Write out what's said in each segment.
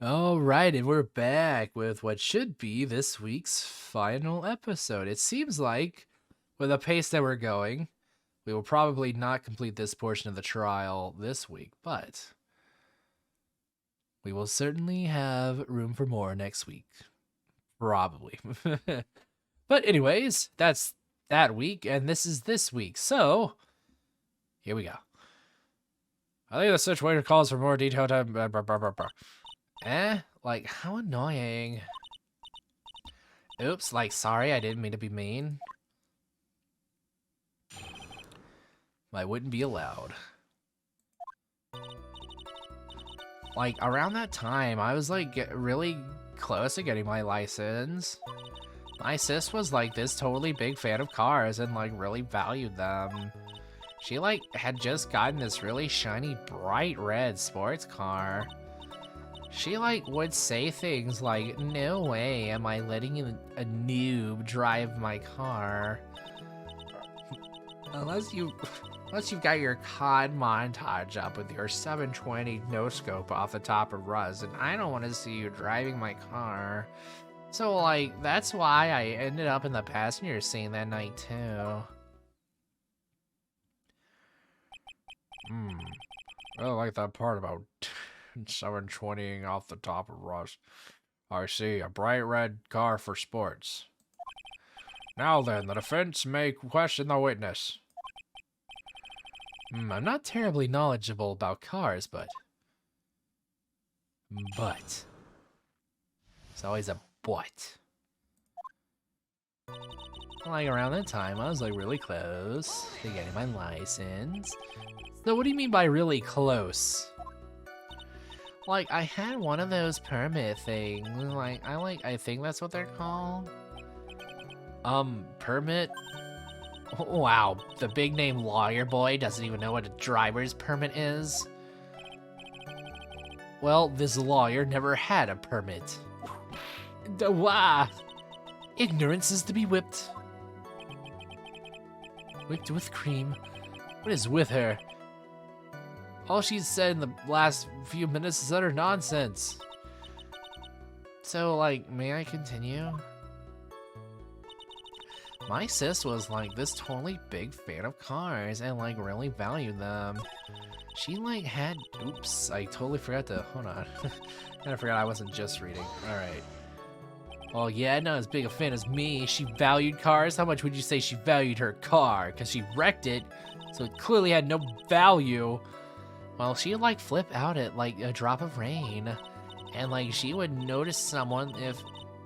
All right, and we're back with what should be this week's final episode. It seems like, with the pace that we're going, we will probably not complete this portion of the trial this week, but we will certainly have room for more next week. Probably. But, anyways, that's that week, and this is this week. So, here we go. I think the situation calls for more detailed time. Like, how annoying. Oops, like, sorry, I didn't mean to be mean. I wouldn't be allowed. Like, around that time, I was, like, really close to getting my license. My sis was, like, this totally big fan of cars and, like, really valued them. She, like, had just gotten this really shiny, bright red sports car. She, like, would say things like, no way am I letting a noob drive my car. Unless you've got your COD montage up with your 720 no-scope off the top of Ruz, and I don't want to see you driving my car. So, like, that's why I ended up in the passenger seat that night, too. I really like that part about 720ing off the top of Rust. I see, a bright red car for sports. Now then, the defense may question the witness. I'm not terribly knowledgeable about cars, but... It's always a but. Like, around that time, I was, like, really close to getting my license. So what do you mean by really close? Like, I had one of those permit things. I think that's what they're called. Permit? Wow, the big name lawyer boy doesn't even know what a driver's permit is. Well, this lawyer never had a permit. Wow. Ignorance is to be whipped. Whipped with cream. What is with her? All she's said in the last few minutes is utter nonsense. So, like, may I continue? My sis was, like, this totally big fan of cars and, like, really valued them. She, like, had... Oops, I totally forgot to... Hold on. I forgot I wasn't just reading. Alright. Oh, yeah, not as big a fan as me. She valued cars? How much would you say she valued her car? Because she wrecked it, so it clearly had no value. Well, she would, like, flip out at, like, a drop of rain. And, like, she would notice someone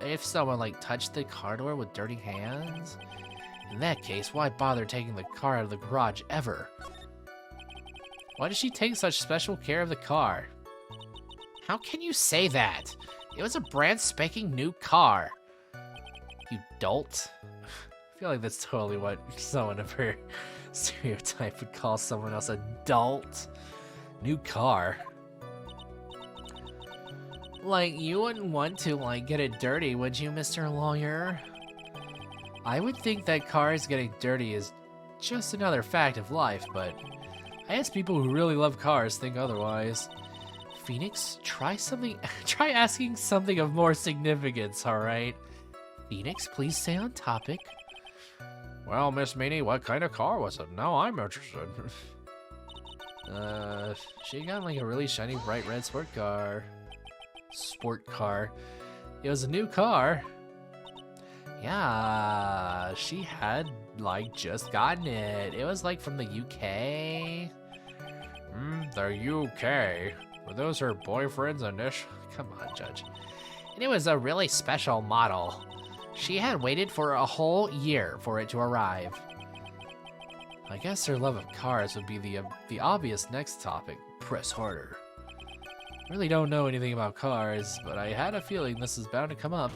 if someone, like, touched the car door with dirty hands. In that case, why bother taking the car out of the garage ever? Why does she take such special care of the car? How can you say that? It was a brand spanking new car. You dolt. I feel like that's totally what someone of her stereotype would call someone else, a dolt. New car. Like, you wouldn't want to, like, get it dirty, would you, Mr. Lawyer? I would think that cars getting dirty is just another fact of life, but I guess people who really love cars think otherwise. Phoenix, try asking something of more significance, alright? Phoenix, please stay on topic. Well, Miss Meanie, what kind of car was it? Now I'm interested. She got like a really shiny bright red sport car. It was a new car. Yeah, she had like just gotten it. It was like from the UK. The UK. Were those her boyfriend's initials? Come on, Judge. And it was a really special model. She had waited for a whole year for it to arrive. I guess her love of cars would be the obvious next topic. Press harder. Really don't know anything about cars, but I had a feeling this is bound to come up.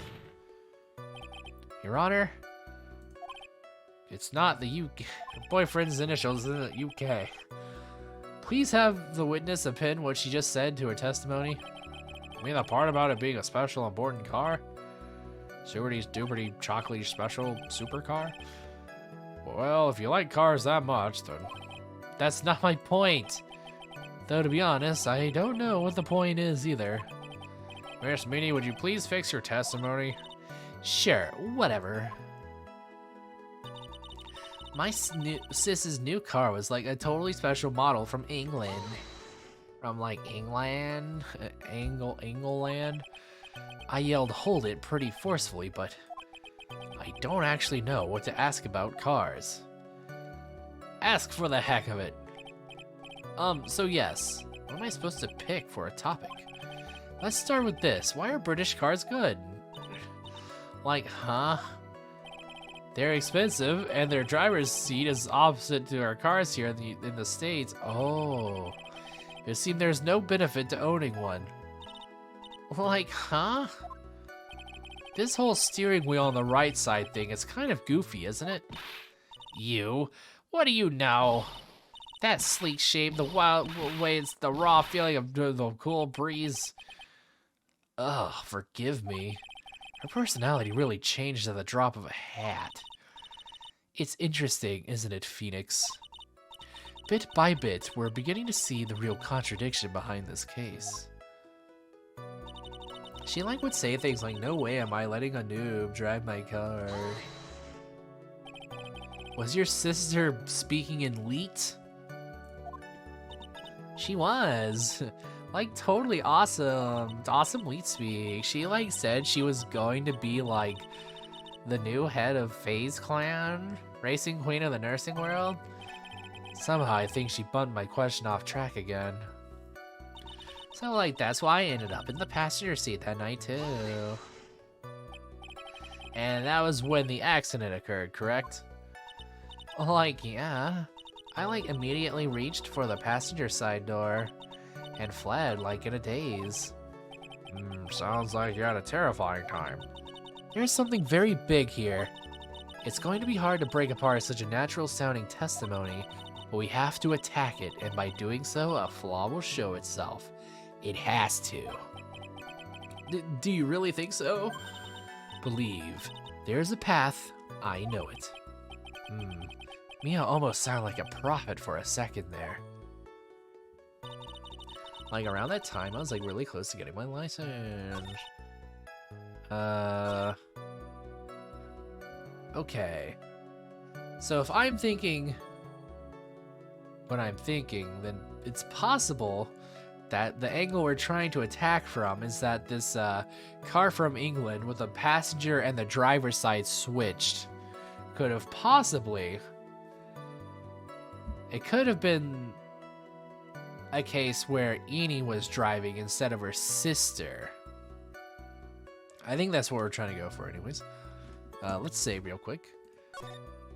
Your Honor, it's not the UK. Boyfriend's initials in the UK. Please have the witness append what she just said to her testimony. You mean the part about it being a special important car? Superty's duperty chocolatey special supercar? Well, if you like cars that much, then... That's not my point! Though, to be honest, I don't know what the point is either. Miss Minnie, would you please fix your testimony? Sure, whatever. My sis's new car was like a totally special model from England. From like England? England? I yelled hold it pretty forcefully, but I don't actually know what to ask about cars. Ask for the heck of it. So yes, what am I supposed to pick for a topic? Let's start with this. Why are British cars good? Like, huh? They're expensive, and their driver's seat is opposite to our cars here in the States. Oh. It seems there's no benefit to owning one. Like, huh? This whole steering wheel on the right side thing is kind of goofy, isn't it? You? What do you know? That sleek shape, the wild waves, the raw feeling of the cool breeze. Ugh, forgive me. Her personality really changed at the drop of a hat. It's interesting, isn't it, Phoenix? Bit by bit, we're beginning to see the real contradiction behind this case. She would say things like, no way am I letting a noob drive my car. Was your sister speaking in Leet? She was. Totally awesome. Awesome Leet speak. She said she was going to be the new head of FaZe Clan, racing queen of the nursing world. Somehow I think she bumped my question off track again. So that's why I ended up in the passenger seat that night too. And that was when the accident occurred, correct? Yeah. I immediately reached for the passenger side door and fled in a daze. Sounds like you had a terrifying time. There's something very big here. It's going to be hard to break apart such a natural-sounding testimony, but we have to attack it, and by doing so, a flaw will show itself. It has to. Do you really think so? Believe. There's a path. I know it. Mia almost sounded like a prophet for a second there. Around that time, I was really close to getting my license. Okay. So if I'm thinking what I'm thinking, then it's possible that the angle we're trying to attack from is that this car from England with the passenger and the driver's side switched could have possibly... It could have been a case where Eni was driving instead of her sister. I think that's what we're trying to go for anyways. Let's save real quick,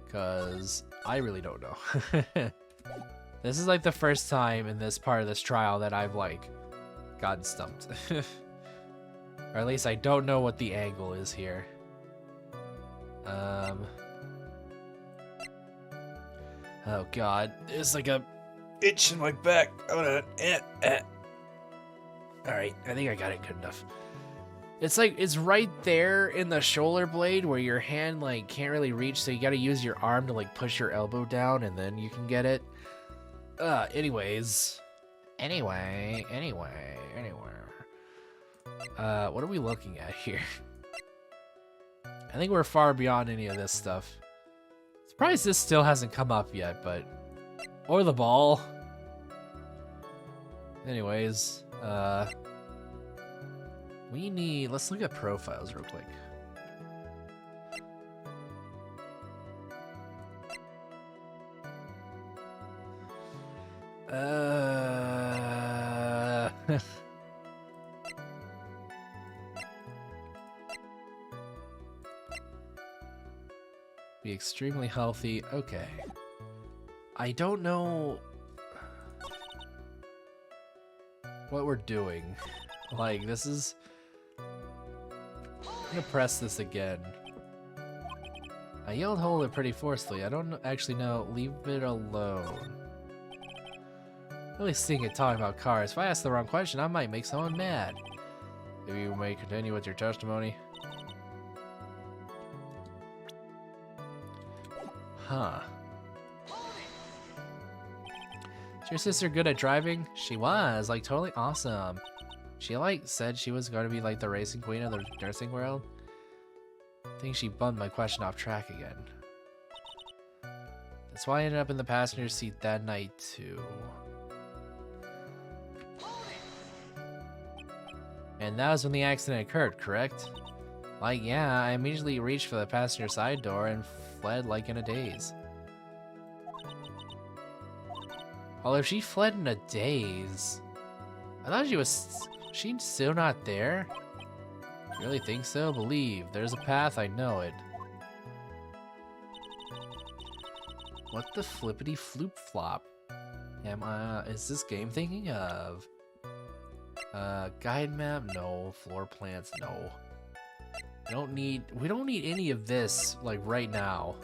because I really don't know. This is the first time in this part of this trial that I've gotten stumped. Or at least I don't know what the angle is here. Oh god, there's a itch in my back. Alright, I think I got it good enough. It's right there in the shoulder blade where your hand can't really reach, so you gotta use your arm to push your elbow down and then you can get it. Anyways. Anyway. What are we looking at here? I think we're far beyond any of this stuff. Surprised this still hasn't come up yet, but... Or the ball. Anyways, let's look at profiles real quick. Be extremely healthy. Okay. I don't know what we're doing. This is... I'm gonna press this again. I yelled hold it pretty forcefully. I don't actually know. Leave it alone. Really seeing it talking about cars. If I ask the wrong question, I might make someone mad. Maybe you may continue with your testimony. Huh. Is your sister good at driving? She was, totally awesome. She like said she was going to be like the racing queen of the nursing world. I think she bummed my question off track again. That's why I ended up in the passenger seat that night too. And that was when the accident occurred, correct? Like, yeah, I immediately reached for the passenger side door and fled like in a daze. Although if she fled in a daze, I thought she's still not there? You really think so? Believe. There's a path, I know it. What the flippity floop flop? Is this game thinking of? Guide map? No. Floor plans? No. We don't need any of this, like, right now.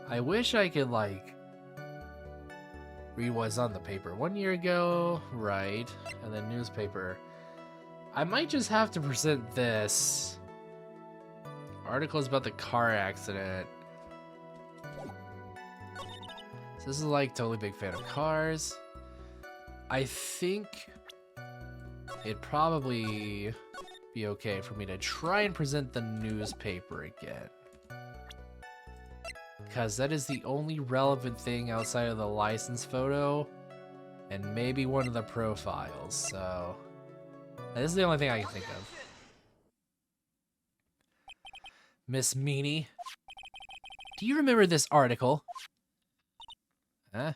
I wish I could, like, read what's on the paper. 1 year ago, right, and then newspaper. I might just have to present this. Articles about the car accident. So this is like totally big fan of cars. I think it'd probably be okay for me to try and present the newspaper again. Because that is the only relevant thing outside of the license photo and maybe one of the profiles, so this is the only thing I can think of. Miss Meanie, do you remember this article? Huh?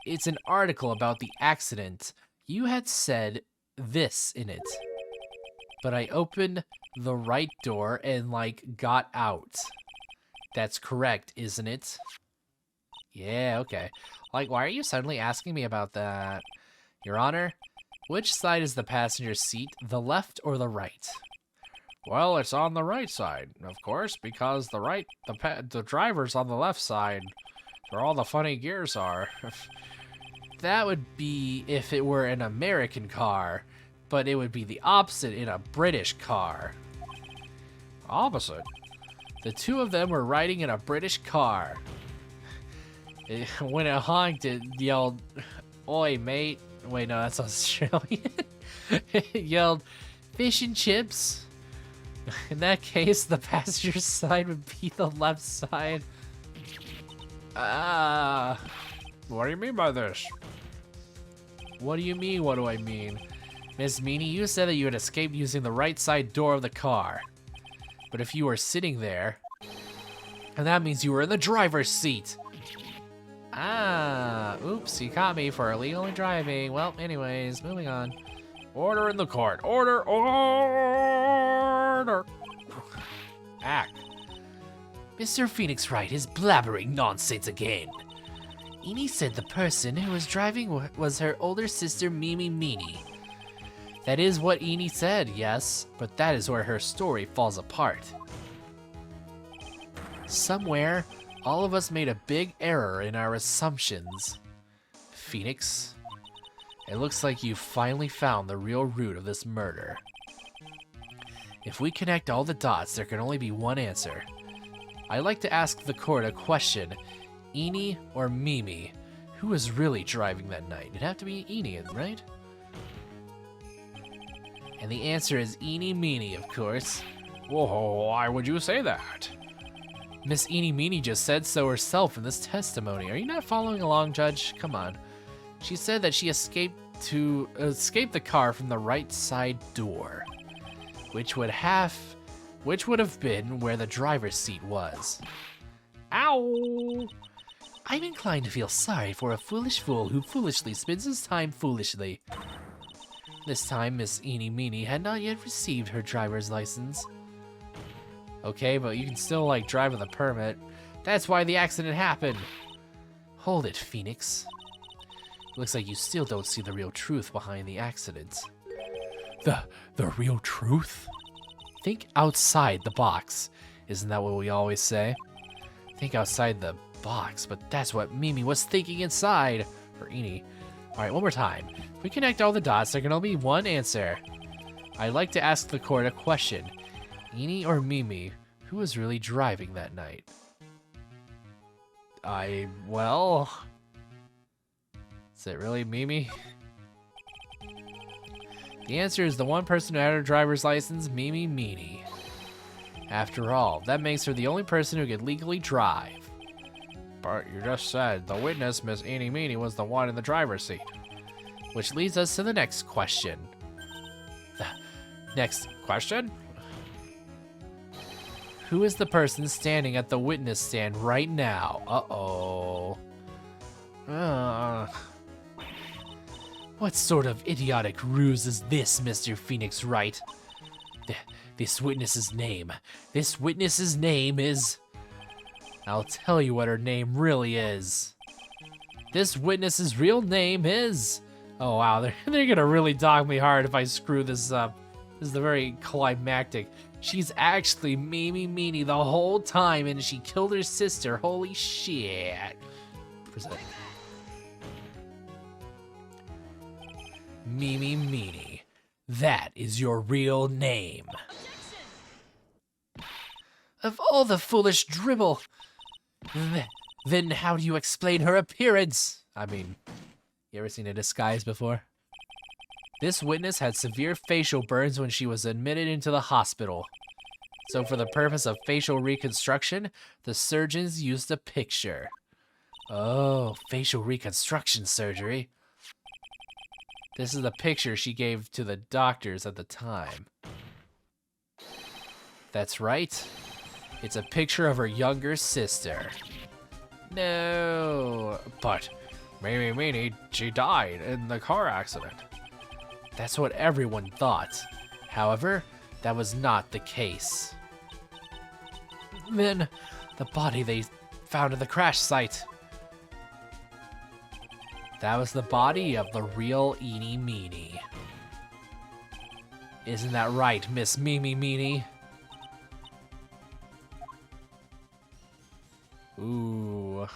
It's an article about the accident. You had said this in it. But I opened the right door and, like, got out. That's correct, isn't it? Yeah, okay. Like, why are you suddenly asking me about that? Your Honor, which side is the passenger seat, the left or the right? Well, it's on the right side, of course, because the driver's on the left side, where all the funny gears are. That would be if it were an American car, but it would be the opposite in a British car. Opposite? The two of them were riding in a British car. When it honked, it yelled, "Oi, mate." Wait, no, that's Australian. It yelled, "Fish and chips." In that case, the passenger side would be the left side. What do you mean by this? What do you mean, what do I mean? Miss Meanie, you said that you had escaped using the right side door of the car. But if you were sitting there, and that means you were in the driver's seat. Oops, you caught me for illegally driving. Well, anyways, moving on. Order in the court. Order, order. Act. Mr. Phoenix Wright is blabbering nonsense again. Eenie said the person who was driving was her older sister, Mimi Meanie. That is what Eenie said, yes, but that is where her story falls apart. Somewhere, all of us made a big error in our assumptions. Phoenix, it looks like you've finally found the real root of this murder. If we connect all the dots, there can only be one answer. I'd like to ask the court a question. Eenie or Mimi? Who was really driving that night? It'd have to be Eenie, right? And the answer is Eenie Meanie, of course. Whoa, why would you say that? Miss Eenie Meanie just said so herself in this testimony. Are you not following along, Judge? Come on. She said that she escaped the car from the right side door, which would have been where the driver's seat was. Ow! I'm inclined to feel sorry for a foolish fool who foolishly spends his time foolishly. This time, Miss Eenie Meanie had not yet received her driver's license. Okay, but you can still, like, drive with a permit. That's why the accident happened. Hold it, Phoenix. Looks like you still don't see the real truth behind the accident. The real truth? Think outside the box. Isn't that what we always say? Think outside the box, but that's what Mimi was thinking inside. Or Eenie. Alright, one more time. If we connect all the dots, there can only be one answer. I'd like to ask the court a question. Eenie or Mimi, who was really driving that night? well... Is it really Mimi? The answer is the one person who had her driver's license, Mimi Meanie. After all, that makes her the only person who could legally drive. But you just said the witness, Miss Eenie Meenie, was the one in the driver's seat. Which leads us to the next question. The next question? Who is the person standing at the witness stand right now? Uh-oh. What sort of idiotic ruse is this, Mr. Phoenix Wright? This witness's name is... I'll tell you what her name really is. This witness's real name is... Oh wow, they're gonna really dog me hard if I screw this up. This is the very climactic. She's actually Mimi Meanie the whole time and she killed her sister. Holy shit. Presenting. Mimi Meanie. That is your real name. Of all the foolish dribble. Then how do you explain her appearance? I mean, you ever seen a disguise before? This witness had severe facial burns when she was admitted into the hospital. So for the purpose of facial reconstruction, the surgeons used a picture. Oh, facial reconstruction surgery. This is the picture she gave to the doctors at the time. That's right. It's a picture of her younger sister. No, but Mimi Meanie, she died in the car accident. That's what everyone thought. However, that was not the case. Then, the body they found at the crash site. That was the body of the real Eenie Meenie. Isn't that right, Miss Mimi Meanie? Ooh.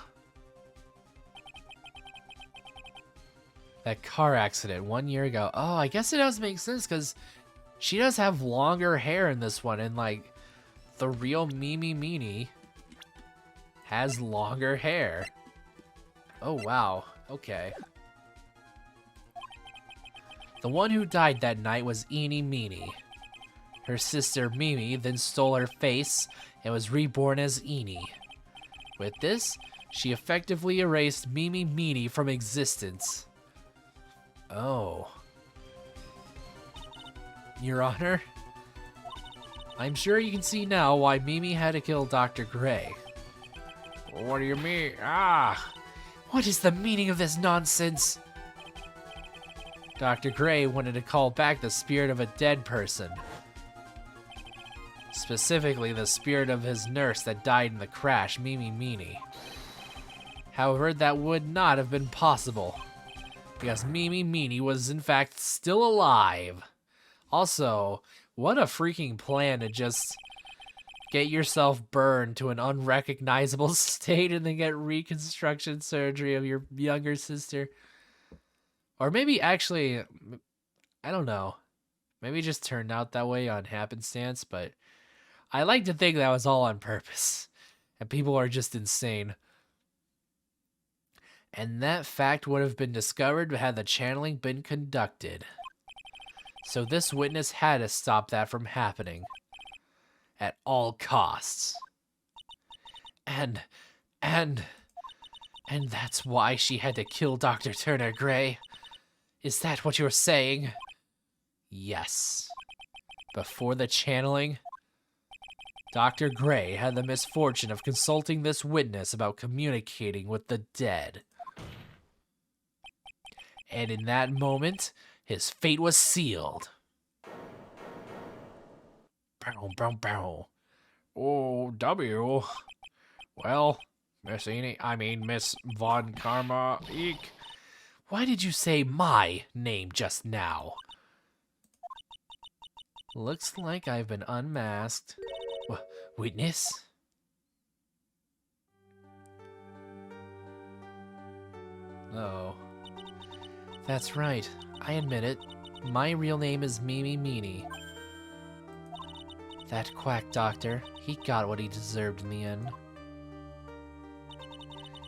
That car accident 1 year ago. Oh, I guess it does make sense because she does have longer hair in this one, and like the real Mimi Meanie has longer hair. Oh wow. Okay. The one who died that night was Eenie Meanie. Her sister Mimi then stole her face and was reborn as Eenie. With this, she effectively erased Mimi Meanie from existence. Oh. Your Honor? I'm sure you can see now why Mimi had to kill Dr. Gray. What do you mean? Ah! What is the meaning of this nonsense? Dr. Gray wanted to call back the spirit of a dead person. Specifically, the spirit of his nurse that died in the crash, Mimi Meanie. However, that would not have been possible, because Mimi Meanie was in fact still alive. Also, what a freaking plan to just get yourself burned to an unrecognizable state and then get reconstruction surgery of your younger sister. Or maybe actually, I don't know. Maybe it just turned out that way on happenstance, but I like to think that was all on purpose. And people are just insane. And that fact would have been discovered had the channeling been conducted. So this witness had to stop that from happening. At all costs. And that's why she had to kill Dr. Turner Gray. Is that what you're saying? Yes. Before the channeling, Dr. Gray had the misfortune of consulting this witness about communicating with the dead. And in that moment, his fate was sealed. Bow, bow, bow. Oh, W. Well, Miss Von Karma, eek. Why did you say my name just now? Looks like I've been unmasked. Witness? Oh. That's right. I admit it. My real name is Mimi Meanie. That quack doctor, he got what he deserved in the end.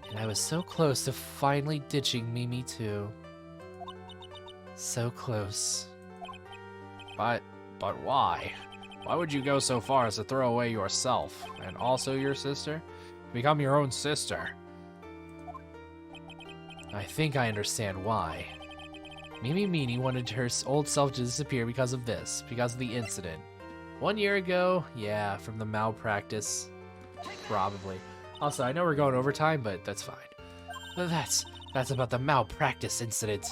And I was so close to finally ditching Mimi too. So close. But why? Why would you go so far as to throw away yourself, and also your sister? Become your own sister. I think I understand why. Mimi Meanie wanted her old self to disappear because of this, because of the incident. 1 year ago, yeah, from the malpractice, probably. Also, I know we're going overtime, but that's fine. That's about the malpractice incident.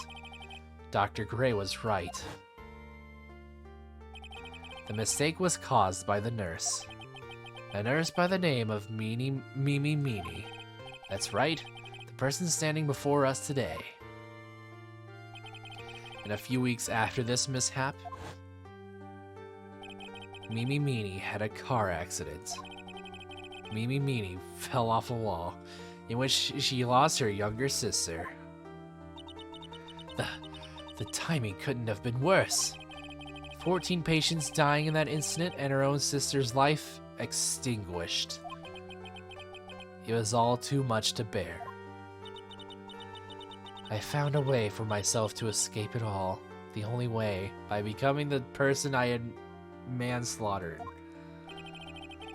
Dr. Gray was right. The mistake was caused by the nurse. A nurse by the name of Mimi Meanie. That's right, the person standing before us today. And a few weeks after this mishap, Mimi Meanie had a car accident. Mimi Meanie fell off a wall, in which she lost her younger sister. The timing couldn't have been worse. 14 patients dying in that incident and her own sister's life extinguished. It was all too much to bear. I found a way for myself to escape it all. The only way, by becoming the person I had manslaughtered.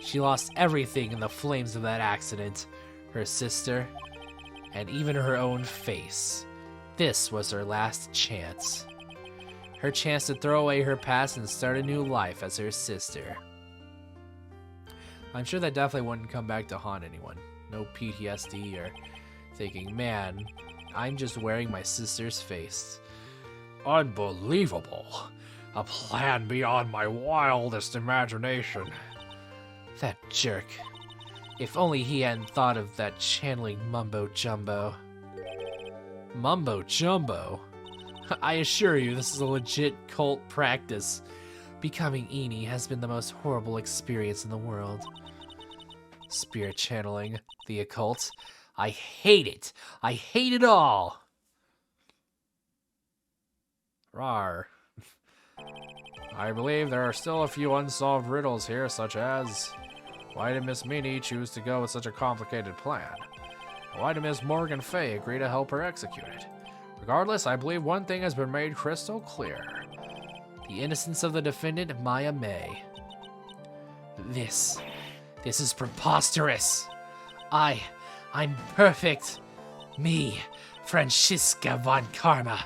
She lost everything in the flames of that accident. Her sister, and even her own face. This was her last chance. Her chance to throw away her past and start a new life as her sister. I'm sure that definitely wouldn't come back to haunt anyone. No PTSD or thinking, man, I'm just wearing my sister's face. Unbelievable. A plan beyond my wildest imagination. That jerk. If only he hadn't thought of that channeling mumbo-jumbo. Mumbo-jumbo? I assure you, this is a legit cult practice. Becoming Eni has been the most horrible experience in the world. Spirit channeling, the occult. I hate it. I hate it all. Rawr. I believe there are still a few unsolved riddles here, such as... why did Miss Meanie choose to go with such a complicated plan? Why did Miss Morgan Fay agree to help her execute it? Regardless, I believe one thing has been made crystal clear. The innocence of the defendant, Maya May. This is preposterous. I'm perfect. Me, Franziska von Karma.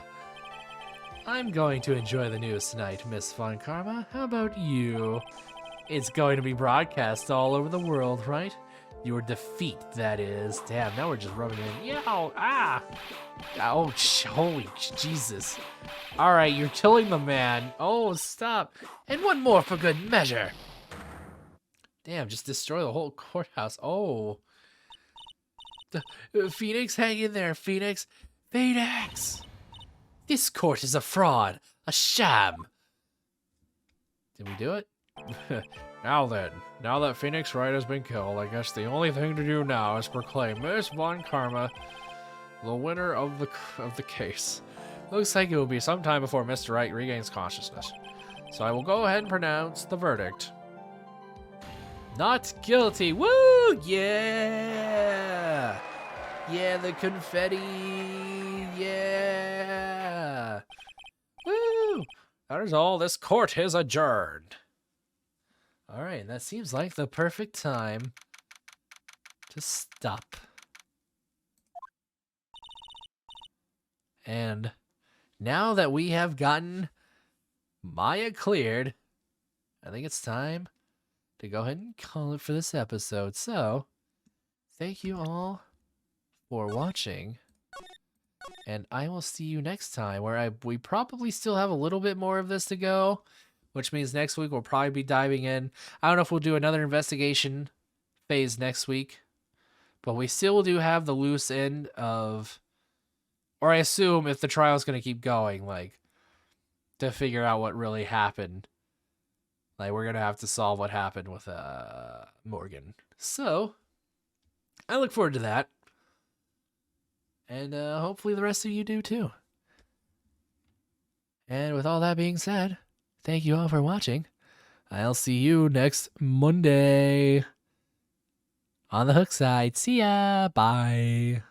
I'm going to enjoy the news tonight, Miss von Karma. How about you? It's going to be broadcast all over the world, right? Your defeat, that is. Damn, now we're just rubbing it in. Yow! Ah! Oh, holy Jesus. Alright, you're killing the man. Oh, stop. And one more for good measure. Damn, just destroy the whole courthouse. Oh. Phoenix, hang in there, Phoenix. Phoenix! This court is a fraud. A sham. Did we do it? Now then, now that Phoenix Wright has been killed, I guess the only thing to do now is proclaim Miss Von Karma the winner of the case. Looks like it will be some time before Mr. Wright regains consciousness. So I will go ahead and pronounce the verdict. Not guilty. Woo! Yeah! Yeah, the confetti. Yeah! Woo! That is all. This court is adjourned. Alright, that seems like the perfect time to stop. And now that we have gotten Maya cleared, I think it's time to go ahead and call it for this episode. So, thank you all for watching. And I will see you next time, where we probably still have a little bit more of this to go. Which means next week we'll probably be diving in. I don't know if we'll do another investigation phase next week. But we still do have the loose end of... or I assume if the trial's going to keep going, like, to figure out what really happened. Like, we're going to have to solve what happened with Morgan. So, I look forward to that. And hopefully the rest of you do too. And with all that being said... thank you all for watching. I'll see you next Monday. on the Hook side. See ya. Bye.